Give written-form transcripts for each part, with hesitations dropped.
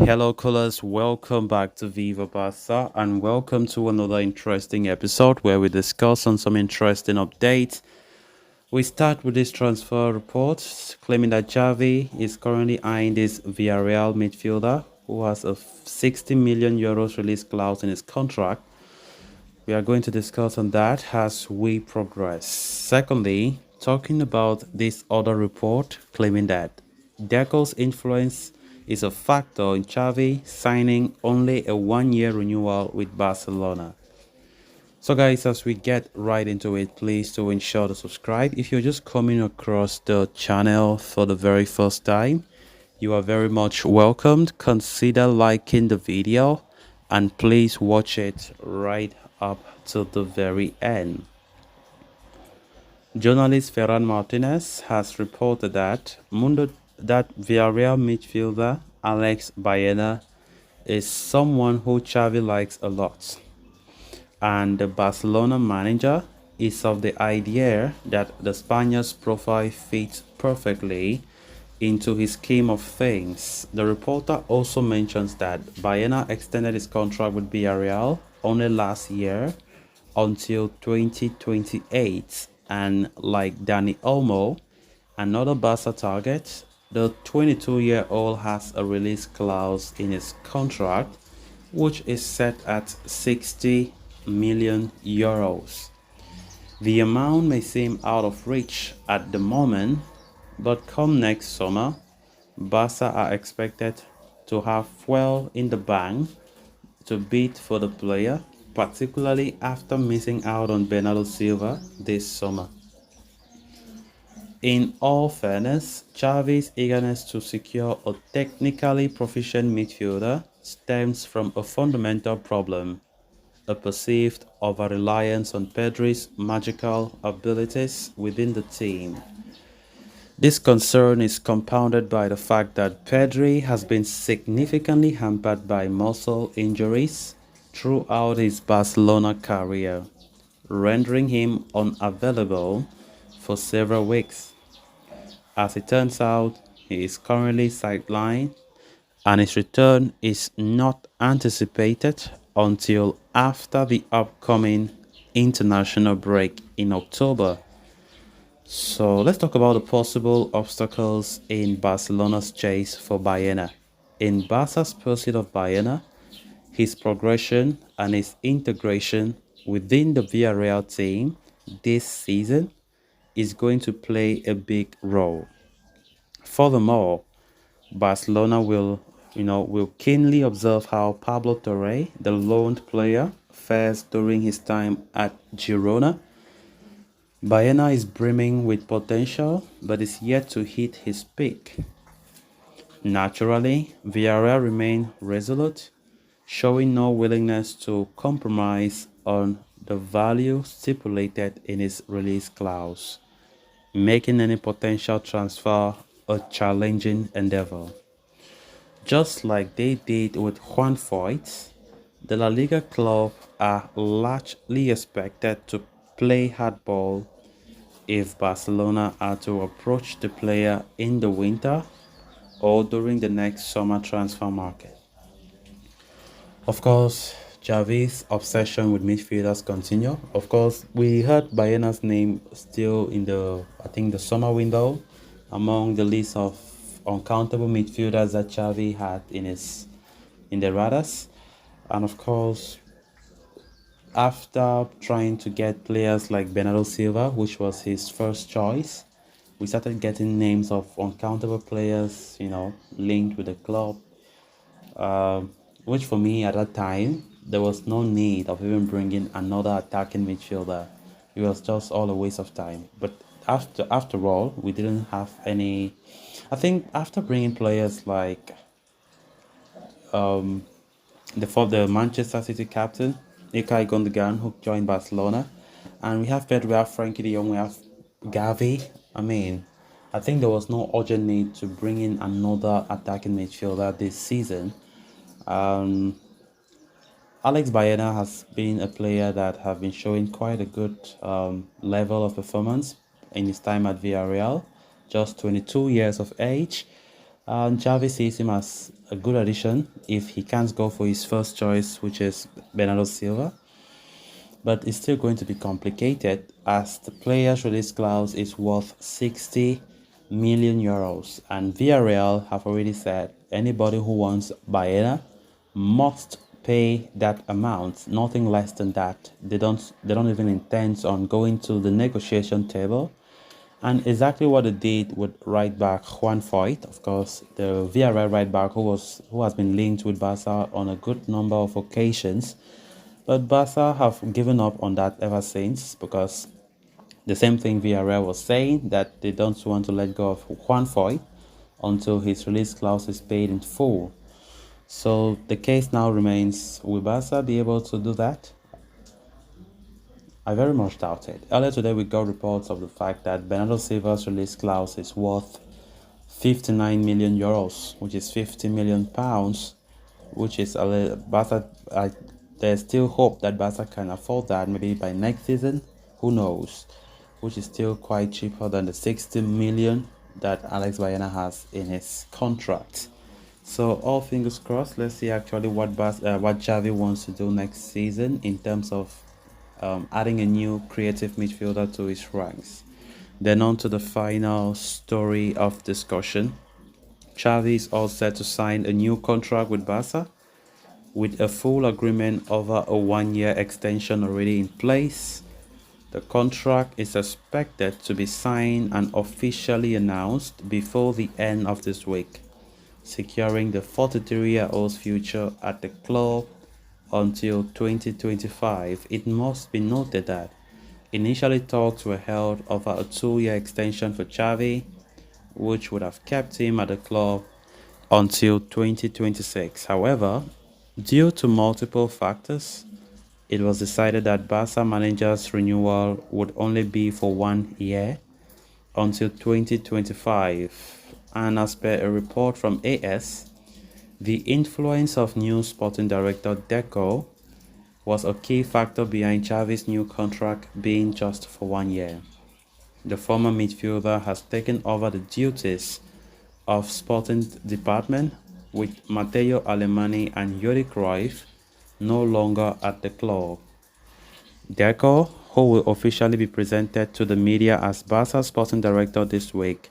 Hello, callers. Welcome back to Viva Barca, and welcome to another interesting episode where we discuss on some interesting updates. We start with this transfer report claiming that Xavi is currently eyeing this Villarreal midfielder who has a 60 million euros release clause in his contract. We are going to discuss on that as we progress. Secondly, talking about this other report claiming that Deco's influence is a factor in Xavi signing only a one-year renewal with Barcelona. So guys, as we get right into it, please do ensure to subscribe. If you're just coming across the channel for the very first time, you are very much welcomed. Consider liking the video and please watch it right up to the very end. Journalist Ferran Martinez has reported that Villarreal midfielder Alex Baena is someone who Xavi likes a lot, and the Barcelona manager is of the idea that the Spaniard's profile fits perfectly into his scheme of things. The reporter also mentions that Baena extended his contract with Villarreal only last year until 2028, and like Dani Olmo, another Barca target, the 22-year-old has a release clause in his contract which is set at 60 million euros. The amount may seem out of reach at the moment, but come next summer, Barca are expected to have well in the bank to bid for the player, particularly after missing out on Bernardo Silva this summer. In all fairness, Xavi's eagerness to secure a technically proficient midfielder stems from a fundamental problem: a perceived over-reliance on Pedri's magical abilities within the team. This concern is compounded by the fact that Pedri has been significantly hampered by muscle injuries throughout his Barcelona career, rendering him unavailable for several weeks. As it turns out, he is currently sidelined and his return is not anticipated until after the upcoming international break in October. So let's talk about the possible obstacles in Barcelona's chase for Baena. In Barca's pursuit of Baena, his progression and his integration within the Villarreal team this season is going to play a big role. Furthermore, Barcelona will keenly observe how Pablo Torre, the loaned player, fares during his time at Girona. Baena is brimming with potential but is yet to hit his peak. Naturally, Villarreal remain resolute, showing no willingness to compromise on the value stipulated in his release clause, making any potential transfer a challenging endeavor. Just like they did with Juan Foyt, the La Liga club are largely expected to play hardball if Barcelona are to approach the player in the winter or during the next summer transfer market. Of course, Xavi's obsession with midfielders continue. Of course, we heard Bayena's name still in the summer window among the list of uncountable midfielders that Xavi had in the radars. And of course, after trying to get players like Bernardo Silva, which was his first choice, we started getting names of uncountable players, linked with the club. Which for me at that time, there was no need of even bringing another attacking midfielder. It was just all a waste of time. But after all, we didn't have any. I think after bringing players like the Manchester City captain, Ilkay Gundogan, who joined Barcelona, and we have Pedro, we have Frankie De Jong, we have Gavi. I mean, I think there was no urgent need to bring in another attacking midfielder this season. Um, Alex Baena has been a player that have been showing quite a good level of performance in his time at Villarreal, just 22 years of age. Xavi sees him as a good addition if he can't go for his first choice, which is Bernardo Silva, but it's still going to be complicated as the player's release clause is worth 60 million euros, and Villarreal have already said anybody who wants Baena must pay that amount, nothing less than that. They don't even intend on going to the negotiation table. And exactly what they did with right back Juan Foyt, of course, the Villarreal right back who has been linked with Barca on a good number of occasions. But Barca have given up on that ever since because the same thing Villarreal was saying, that they don't want to let go of Juan Foyt until his release clause is paid in full. So the case now remains, will Barca be able to do that? I very much doubt it. Earlier today, we got reports of the fact that Bernardo Silva's release clause is worth 59 million euros, which is 50 million pounds, which is a little, Barca. There's still hope that Barca can afford that maybe by next season. Who knows? Which is still quite cheaper than the 60 million that Alex Baena has in his contract. So all fingers crossed. Let's see actually what Xavi wants to do next season in terms of adding a new creative midfielder to his ranks. Then on to the final story of discussion. Xavi is all set to sign a new contract with Barca, with a full agreement over a one-year extension already in place. The contract is expected to be signed and officially announced before the end of this week, securing the 43-year-old's future at the club until 2025. It must be noted that initially talks were held over a 2-year extension for Xavi, which would have kept him at the club until 2026. However, due to multiple factors, it was decided that Barca manager's renewal would only be for 1 year until 2025. And as per a report from AS, the influence of new sporting director Deco was a key factor behind Xavi's new contract being just for 1 year. The former midfielder has taken over the duties of sporting department with Matteo Alemany and Yuri Cruyff no longer at the club. Deco, who will officially be presented to the media as Barca's sporting director this week,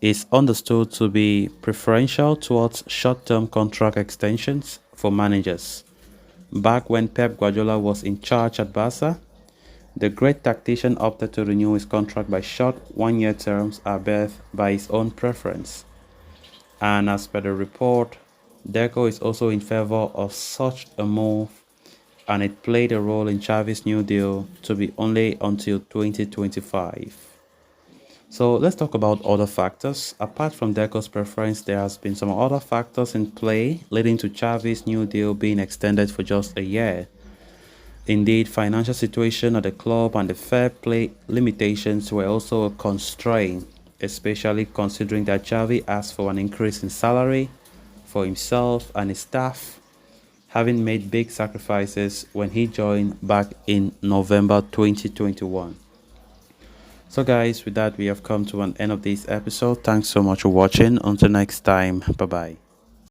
is understood to be preferential towards short-term contract extensions for managers. Back when Pep Guardiola was in charge at Barca, the great tactician opted to renew his contract by short one-year terms, albeit by his own preference. And as per the report, Deco is also in favor of such a move, and it played a role in Xavi's new deal to be only until 2025. So let's talk about other factors. Apart from Deco's preference, there has been some other factors in play leading to Xavi's new deal being extended for just a year. Indeed, financial situation at the club and the fair play limitations were also a constraint, especially considering that Xavi asked for an increase in salary for himself and his staff, having made big sacrifices when he joined back in November 2021. So guys, with that we have come to an end of this episode. Thanks so much for watching. Until next time, bye bye.